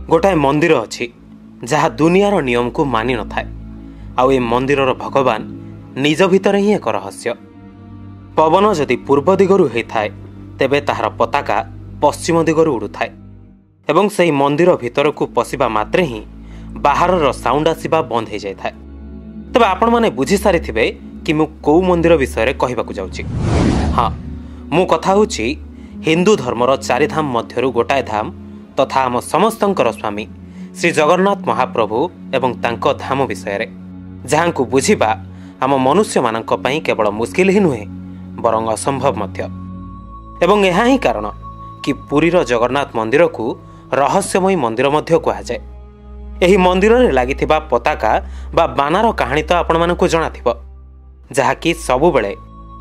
गोटाए मंदिर अच्छी जहाँ दुनियार नियम को मानि न थाए आउ ए मंदिरर भगवान निज भितर ही एक रहस्य। पवन जदि पूर्व दिगरु होइथाए तेबे ताहार पताका पश्चिम दिगरु उड़ुथाए एवं सही मंदिर भितर को पशिबा मात्रे ही बाहरर साउंड आसिबा बंद हो जाए। तबे आपण माने बुझी सारिथिबे कि मु कोउ मंदिर विषय कहबाकू जाउची। हाँ, मु कथा होची हिंदू धर्मर चारि धाम मध्यरु गोटाए धाम तथा आम समस्तंकर स्वामी श्री जगन्नाथ महाप्रभु एवं तांको धाम विषय जहां को बुझिबा आम मनुष्य मानक पई केवल मुश्किल ही नुहे बरং असंभव मध्य। एवं यह ही कारण कि पुरीर जगन्नाथ मंदिर को रहस्यमयी मंदिर मध्य कहा जाए। एही मंदिर रे लागिथिबा पताका बा बानार कहानी तो आपण मानकु जणाथिबो जहाँकि सबु बेले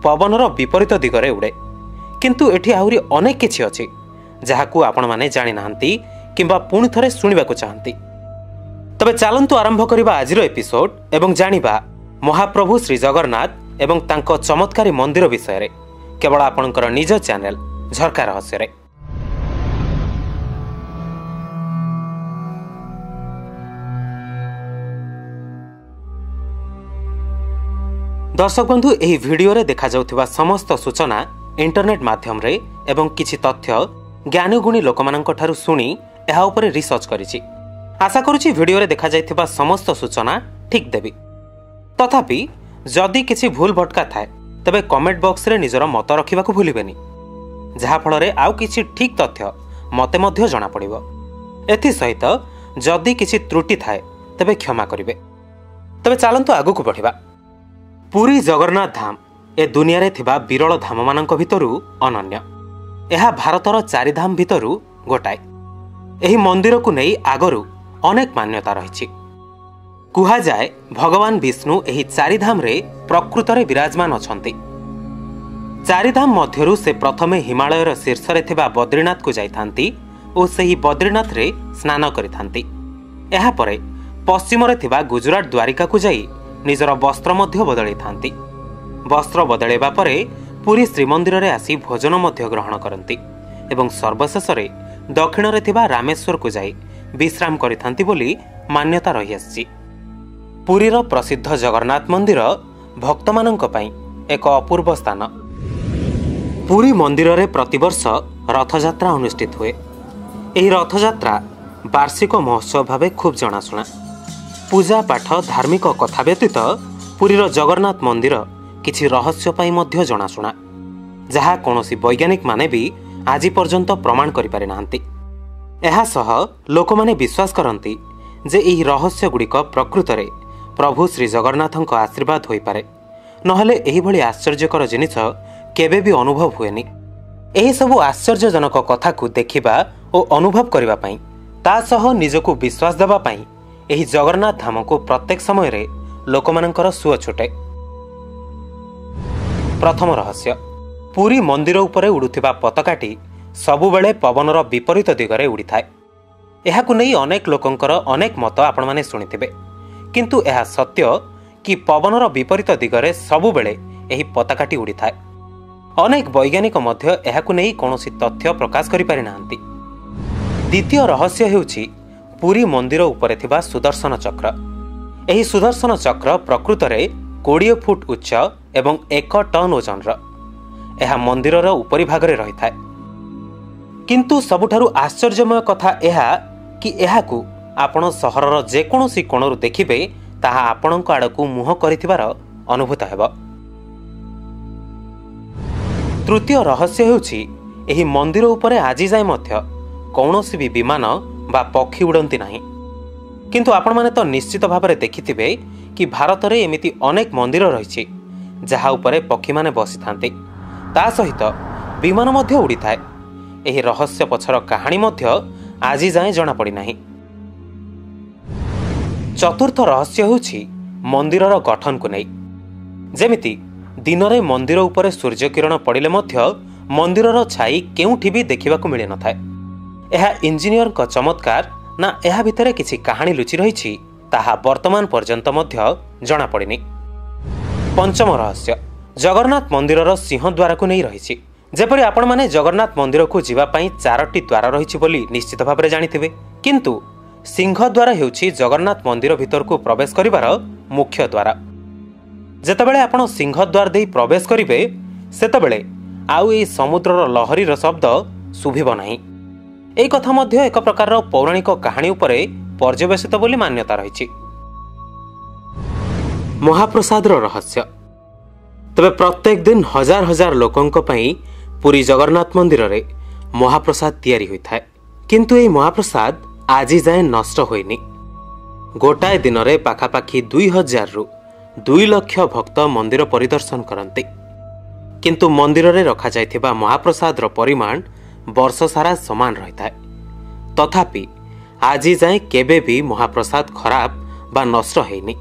पवनर विपरीत दिगरे उड़े, किंतु एठी आहुरी अनेक किछि अछि जहाकू आपण माने जानि नाहंती किंबा पुणी थरे सुनिबाकू चाहंती। तबे चलंतु आरंभ करिबा आजिरो एपिसोड एवं जानिबा महाप्रभु श्री जगन्नाथ एवं तांको चमत्कारी मंदिर विषय रे केवल आपणकर निज चैनल झरका रहस्य रे। दर्शक बंधु, एही वीडियो रे देखा जाउथिबा समस्त सूचना इंटरनेट माध्यम रे एवं किछि तथ्य ज्ञानी गुणी लोकमानंक ठारु सुनी एहा उपरे रिसर्च करिछि। आशा करूछि वीडियो रे देखा जाइथिबा समस्त सूचना ठीक देबी। तथापि जदि किछि भूल भटका थाए तबे कमेंट बॉक्स रे निजर मत रखिबाकू भूलिबेनी, जहा फल रे आउ किछि ठीक तथ्य मते मध्य जणा पड़िबो। एथि सहित जदि किछि त्रुटि थाए तबे क्षमा करिवे। तबे चलंतु आगु को बढ़िबा। पुरी जगन्नाथ धाम ए दुनिया रे थिबा विरल धाम मानक भितरु अनन्य। एहा भारतर चारि धाम भितरु गोटाए। एही मंदिर को नहीं आगरु अनेक मान्यता रहिछि। कुहा जाए भगवान विष्णु एही चारि धाम रे प्रकृत रे विराजमान अछंती। चारि धाम मध्यरु से प्रथमे हिमालयर शीर्ष रे थिबा बद्रीनाथ को जाइथांती ओ सेही बद्रीनाथ रे स्नान करिथांती। एहा परे पश्चिम रे थिबा गुजरात द्वारिका को जाई निजर वस्त्र मध्य बदलै थांती। वस्त्र बदलैबा परे पुरी श्रीमंदिर रे आसी भोजन मध्य ग्रहण करती एवं सर्वशेष रे दक्षिण रे थिबा रामेश्वर को जाई विश्राम करिथांती बोली मान्यता रही आछि। पुरीर प्रसिद्ध जगन्नाथ मंदिर भक्त मानक पई एक अपूर्व स्थान। पुरी मंदिर रे प्रतिवर्ष रथयात्रा अनुष्ठित हुए। एही रथयात्रा वार्षिक महोत्सव भावे खूब जनाशुना। पूजा पाठ धार्मिक कथा व्यतीत पुरीर जगन्नाथ मंदिर किछि रहस्य पाई मध्य जनाशुना, जहा कोनोसी वैज्ञानिक माने भी आजि पर्यंत प्रमाण करि पारि नाहंती। एहा सह लोक माने विश्वास करंती जे एही रहस्य गुड़िक प्रकृत रे प्रभु श्री जगन्नाथଙ୍କ आशीर्वाद होई पारे, नहले एही भली आश्चर्यकर जिनिस केबे भी अनुभव हुएनी। एही सबु आश्चर्यजनक कथा को देखिबा ओ अनुभव करिबा पई ता सह निजको विश्वास देबा पई एही जगन्नाथ धाम को प्रत्येक समय रे लोकमानंकर सुअ छुटे। प्रथम रहस्य, पुरी मंदिर उपरे उड़ुथिबा पताकाटी सबुबेले पवनर विपरीत दिगरे उड़िथाए। एहाकु नै अनेक लोकंकर अनेक मत आपण माने सुनिथिबे, किंतु एहा सत्य कि पवनर विपरीत दिगरे सबुबेले एही पताकाटी उड़िथाए। अनेक वैज्ञानिक मध्य एहाकु नै कोनोसी तथ्य प्रकाश करि पारि नाहंती। द्वितीय रहस्य हेउछि पुरी मंदिर उपरे थिबा सुदर्शन चक्र। एही सुदर्शन चक्र प्रकृत रे 20 फुट उच्च एवं 1 टन ओजनर। एहा मंदिरर उपरि भागरे रहिथाए, किंतु सबुठारु आश्चर्यमय कथा एहा कि एहाकु आपण सहरर जेकोनोसी कोणरु देखिबे ताहा आपणक आडकु मुह करिथिबार अनुभूत हेबो। तृतीय रहस्य हेउछि एही मंदिर उपरे आजि जाय मध्य कौनसी भी विमान बा पक्षी उड़ती नहीं, किंतु आपण माने तो निश्चित भाव में देखिथिबे कि भारत रे एमिति अनेक मंदिर रहिछि जहा उपरे पक्षी माने बसी थांती, ता सहित विमान मध्य उड़ी थाए। एही रहस्य पछर कहानी मध्य आजि जाए जणा पड़ी नाही। चतुर्थ रहस्य होछि मंदिरर गठन को नै। जेमिति दिन रे मंदिर उपरे सूर्य किरण पड़िले मध्य मंदिरर छाई केउठी भी देखिबाकू मिले न थाए। एहा इंजीनियर का चमत्कार ना एहा भितरे किछि कहानी लुचि रहिछि ताहा वर्तमान पर्यंत मध्य जणा पड़िनी। पंचम रहस्य, जगन्नाथ मंदिरर सिंह द्वार को नहीं रहिछि। जेपरि आपण माने जगन्नाथ मंदिर को जीवा पई 4टी द्वार रहिछि बोली निश्चित भाव में जानिथिबे, किंतु सिंहद्वार हेउछि जगन्नाथ मंदिर भितर को प्रवेश करिवार मुख्य द्वार। जेतेबेले आपण सिंहद्वार देई प्रवेश करिवे सेतेबेले आउ ए समुद्रर लहरीर शब्द शुभिब नाही। एई कथा मध्य एक प्रकार पौराणिक कहानी उपरे पर्यवेसित बोली मान्यता रहिछि। महाप्रसाद रहस्य। तबे प्रत्येक दिन हजार हजार लोकंक पई पुरी जगन्नाथ मंदिर रे महाप्रसाद तैयारी होइथाय, किंतु ए महाप्रसाद आजि जाए नष्ट होइनी। गोटाए दिन रे पाखापाखी 2000 रु 2 लाख भक्त मंदिर परिदर्शन करते, किंतु मंदिर रे रखा जायथिबा महाप्रसाद रो परिमाण वर्ष सारा समान रहिथाय। तथापि आजि जाए केबे भी महाप्रसाद खराब बा नष्ट हेइनी।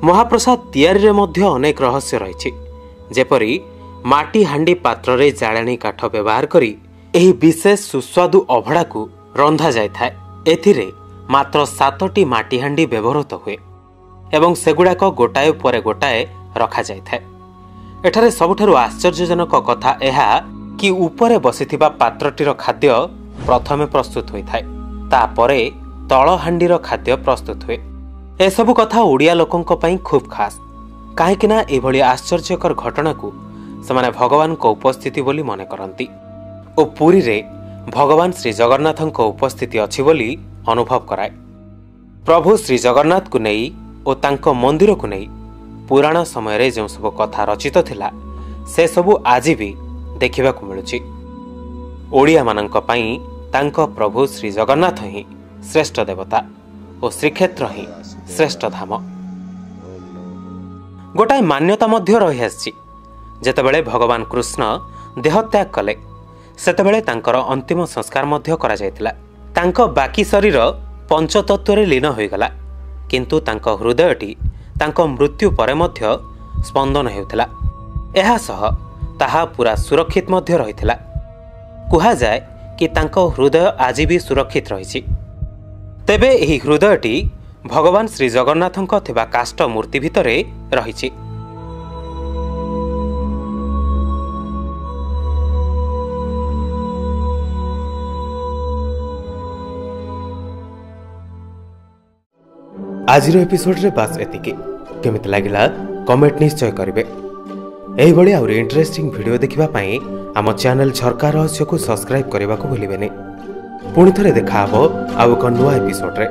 महाप्रसाद तैयारी रे मध्य अनेक रहस्य रहिछि, जेपरि माटी हांडी पात्र रे जाळाणी काठ व्यवहार करी एही विशेष सुस्वादु अभड़ा को रंधा जाय थाए। एथिरे मात्र 7टी माटी हांडी व्यवहृत हुए एवं सेगुड़ाक गोटाए परे गोटाए रखा जाय थाए। एठारे सबुठारु आश्चर्यजनक कथा एहा कि उपरे बसिथिबा पात्रटीर खाद्य प्रथमे प्रस्तुत होई थाए, तापरे तळ हांडीर खाद्य प्रस्तुत हुए। एसबु कथा ओडिया लोकंक पई खूब खास, काहेकिना एभली आश्चर्यकर घटना को सेमाने भगवान को उपस्थिति बोली मने करंती ओ पुरी रे भगवान श्री जगन्नाथଙ୍କ उपस्थिति अछि बोली अनुभव कराए। प्रभु श्री जगन्नाथ को नहीं ओ तांको मंदिर को नहीं पुराण समय रे जो सब कथा रचित थिला से सबु आज भी देखिबा को मिलुछि। ओडिया मानंक पई तांको प्रभु श्री जगन्नाथ ही श्रेष्ठ देवता और श्रीक्षेत्र ही श्रेष्ठ धाम। गोटाए मान्यता मध्य रही आछि, जेतेबेले भगवान कृष्ण देहत्याग कले सेतेबेले तांकर अंतिम संस्कार मध्य करा जायतिला। तांको बाकी शरीर पंचतत्व रे लीन होई गला, किंतु तांको हृदयटी तांको मृत्यु परे मध्य स्पंदन हेउतिला। एहा सह ताहा पूरा सुरक्षित मध्य रहितिला। कुहा जाय कि तांको हृदय आज भी सुरक्षित रहिछि। तेबे एही हृदयटी भगवान श्री जगन्नाथଙ୍କ थिबा काष्ठ मूर्ति भितरे रहिछि। आज एपिसोड रे बास एतिके। केमिति लागिला कमेंट निश्चय करिवे। एही भली आउरी इंटरेस्टिंग वीडियो देखिबा पई आम चैनल झरका रहस्य को सब्सक्राइब करबा को भूलिबेनी। पुणी थरे देखा हबो आउ एक नुआ एपिसोड रे।